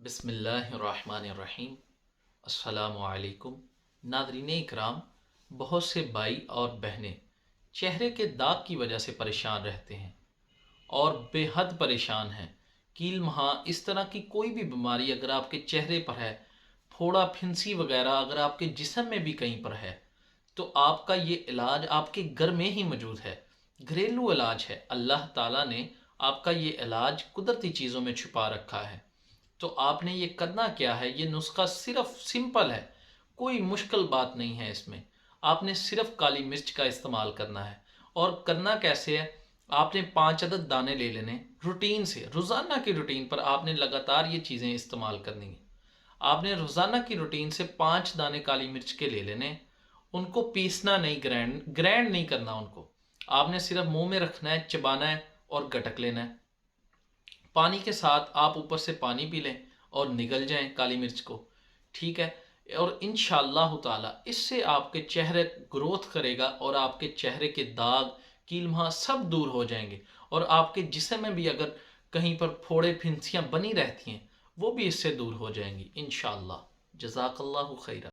بسم اللہ الرحمن الرحیم۔ السلام علیکم ناظرین اکرام، بہت سے بھائی اور بہنیں چہرے کے داغ کی وجہ سے پریشان رہتے ہیں اور بے حد پریشان ہیں۔ کیل مہا اس طرح کی کوئی بھی بیماری اگر آپ کے چہرے پر ہے، پھوڑا پھنسی وغیرہ اگر آپ کے جسم میں بھی کہیں پر ہے، تو آپ کا یہ علاج آپ کے گھر میں ہی موجود ہے۔ گھریلو علاج ہے۔ اللہ تعالیٰ نے آپ کا یہ علاج قدرتی چیزوں میں چھپا رکھا ہے۔ تو آپ نے یہ کرنا کیا ہے، یہ نسخہ صرف سمپل ہے، کوئی مشکل بات نہیں ہے اس میں۔ آپ نے صرف کالی مرچ کا استعمال کرنا ہے۔ اور کرنا کیسے ہے، آپ نے 5 عدد دانے لے لینے، روٹین سے روزانہ کی روٹین پر آپ نے لگاتار یہ چیزیں استعمال کرنی ہیں۔ آپ نے روزانہ کی روٹین سے 5 دانے کالی مرچ کے لے لینے، ان کو پیسنا نہیں، گرینڈ نہیں کرنا ان کو۔ آپ نے صرف منہ میں رکھنا ہے، چبانا ہے اور گٹک لینا ہے۔ پانی کے ساتھ آپ اوپر سے پانی پی لیں اور نگل جائیں کالی مرچ کو، ٹھیک ہے۔ اور انشاءاللہ تعالی اس سے آپ کے چہرے گروتھ کرے گا اور آپ کے چہرے کے داغ، کیل مہا سب دور ہو جائیں گے، اور آپ کے جسم میں بھی اگر کہیں پر پھوڑے پھنسیاں بنی رہتی ہیں وہ بھی اس سے دور ہو جائیں گی انشاءاللہ۔ جزاک اللہ خیرہ۔